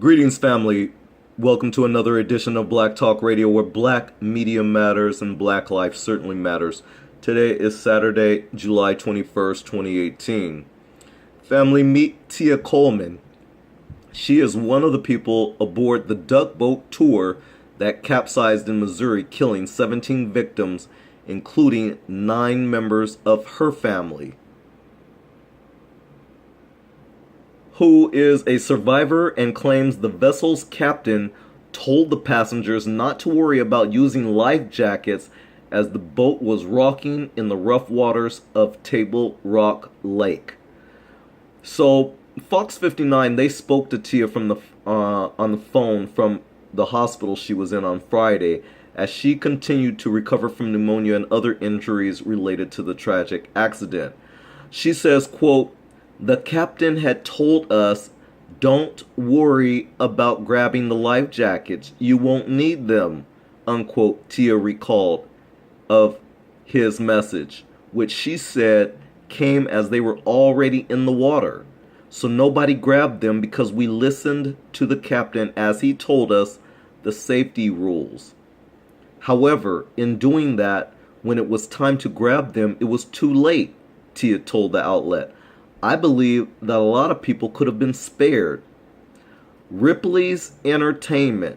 Greetings, family. Welcome to another edition of Black Talk Radio, where black media matters and black life certainly matters. Today is Saturday, July 21st, 2018. Family, meet Tia Coleman. She is one of the people aboard the Duck Boat tour that capsized in Missouri, killing 17 victims, including 9 members of her family. Who is a survivor and claims the vessel's captain told the passengers not to worry about using life jackets as the boat was rocking in the rough waters of Table Rock Lake. So Fox 59, they spoke to Tia from on the phone from the hospital she was in on Friday as she continued to recover from pneumonia and other injuries related to the tragic accident. She says, quote, "The captain had told us, don't worry about grabbing the life jackets. You won't need them," unquote, Tia recalled of his message, which she said came as they were already in the water. So nobody grabbed them because we listened to the captain as he told us the safety rules. However, in doing that, when it was time to grab them, it was too late, Tia told the outlet. I believe that a lot of people could have been spared. Ripley's Entertainment.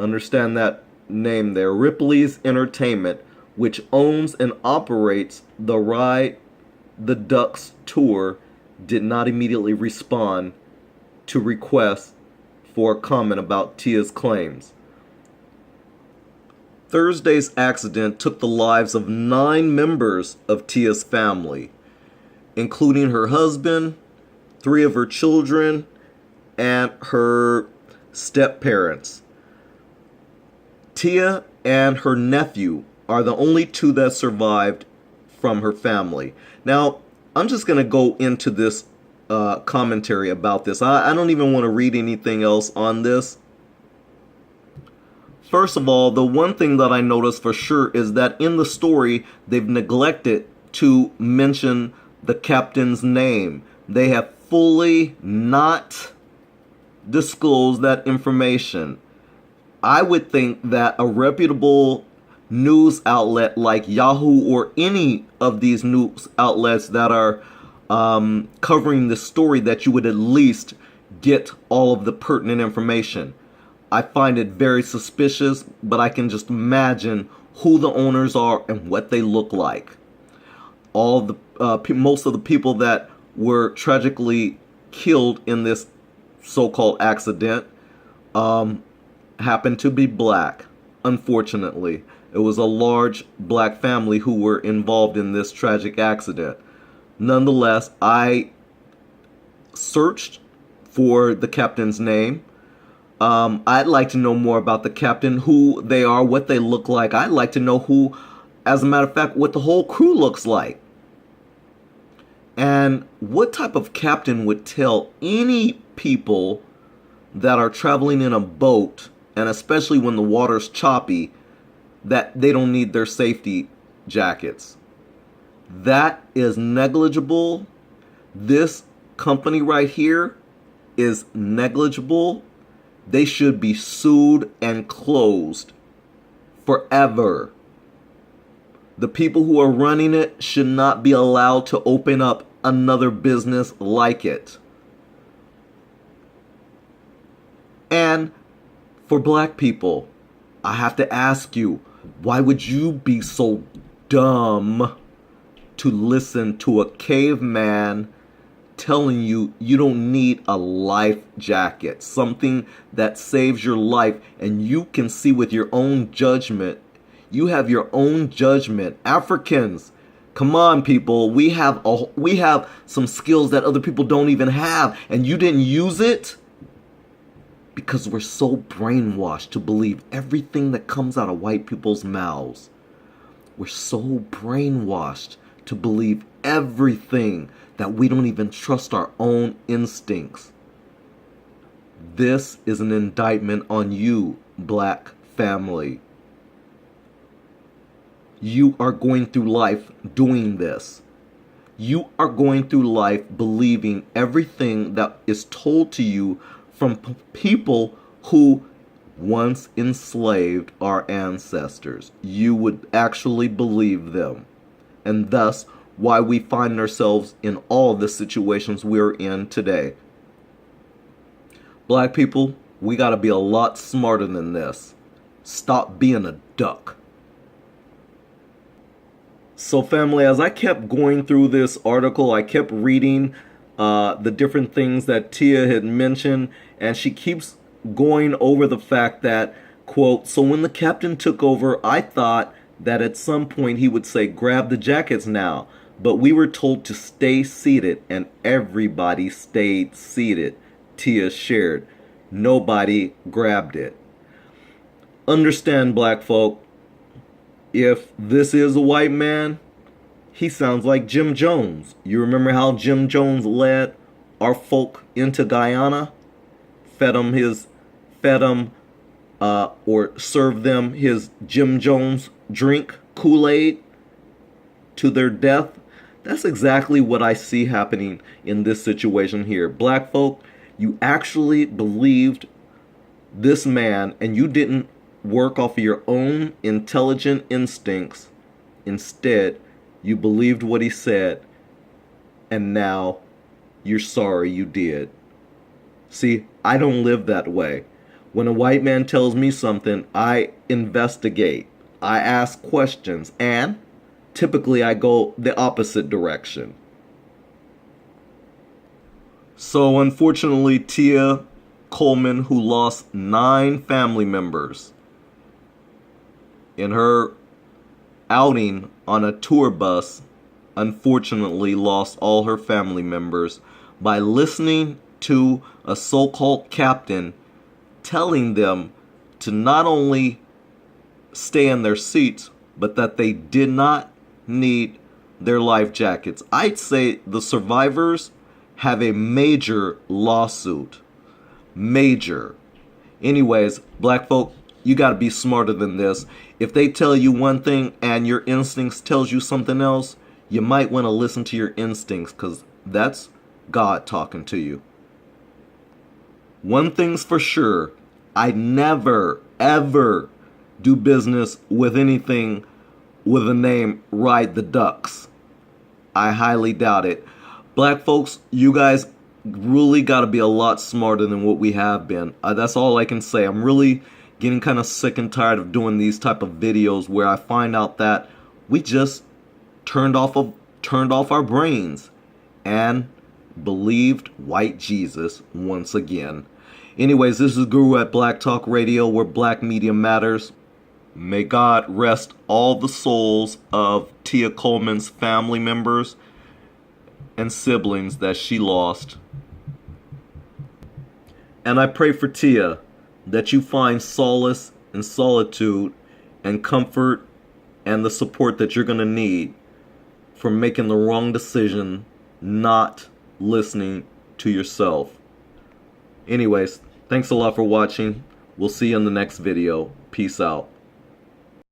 Understand that name there. Ripley's Entertainment, which owns and operates the Ride the Ducks tour, did not immediately respond to requests for a comment about Tia's claims. Thursday's accident took the lives of 9 members of Tia's family, including her husband, 3 of her children, and her step-parents. Tia and her nephew are the only 2 that survived from her family. Now, I'm just going to go into this commentary about this. I don't even want to read anything else on this. First of all, the one thing that I noticed for sure is that in the story, they've neglected to mention the captain's name. They have fully not disclosed that information. I would think that a reputable news outlet like Yahoo or any of these news outlets that are covering the story, that you would at least get all of the pertinent information. I find it very suspicious, but I can just imagine who the owners are and what they look like. Most of the people that were tragically killed in this so-called accident happened to be black. Unfortunately, it was a large black family who were involved in this tragic accident. Nonetheless, I searched for the captain's name. I'd like to know more about the captain, who they are, what they look like. I'd like to know who, as a matter of fact, what the whole crew looks like. And what type of captain would tell any people that are traveling in a boat, and especially when the water's choppy, that they don't need their safety jackets? That is negligible. This company right here is negligible. They should be sued and closed forever. The people who are running it should not be allowed to open up another business like it. And for black people, I have to ask you, why would you be so dumb to listen to a caveman telling you you don't need a life jacket, something that saves your life, and you can see with your own judgment? You have your own judgment. Africans, come on, people. We have some skills that other people don't even have, and you didn't use it because we're so brainwashed to believe everything that comes out of white people's mouths. We're so brainwashed to believe everything that we don't even trust our own instincts. This is an indictment on you, black family. You are going through life doing this. You are going through life believing everything that is told to you from people who once enslaved our ancestors. You would actually believe them. And thus, why we find ourselves in all the situations we're in today. Black people, we got to be a lot smarter than this. Stop being a duck. So family, as I kept going through this article, I kept reading the different things that Tia had mentioned, and she keeps going over the fact that, quote, so when the captain took over, I thought that at some point he would say, grab the jackets now. But we were told to stay seated, and everybody stayed seated, Tia shared. Nobody grabbed it. Understand, black folk, if this is a white man, he sounds like Jim Jones. You remember how Jim Jones led our folk into Guyana? Fed them or served them his Jim Jones drink, Kool-Aid, to their death. That's exactly what I see happening in this situation here. Black folk, you actually believed this man, and you didn't work off of your own intelligent instincts. Instead, you believed what he said, and now you're sorry you did. See, I don't live that way. When a white man tells me something, I investigate. I ask questions, and typically I go the opposite direction. So unfortunately, Tia Coleman, who lost 9 family members in her outing on a tour bus, unfortunately lost all her family members by listening to a so-called captain telling them to not only stay in their seats, but that they did not need their life jackets. I'd say the survivors have a major lawsuit. Major. Anyways, black folk, you got to be smarter than this. If they tell you one thing and your instincts tells you something else, you might want to listen to your instincts, because that's God talking to you. One thing's for sure, I never, ever do business with anything with the name Ride the Ducks. I highly doubt it. Black folks, you guys really got to be a lot smarter than what we have been. That's all I can say. I'm really getting kind of sick and tired of doing these type of videos where I find out that we just turned off our brains and believed white Jesus once again. Anyways, this is Guru at Black Talk Radio, where black media matters. May God rest all the souls of Tia Coleman's family members and siblings that she lost. And I pray for Tia that you find solace and solitude and comfort and the support that you're going to need for making the wrong decision, not listening to yourself. Anyways, thanks a lot for watching. We'll see you in the next video. Peace out.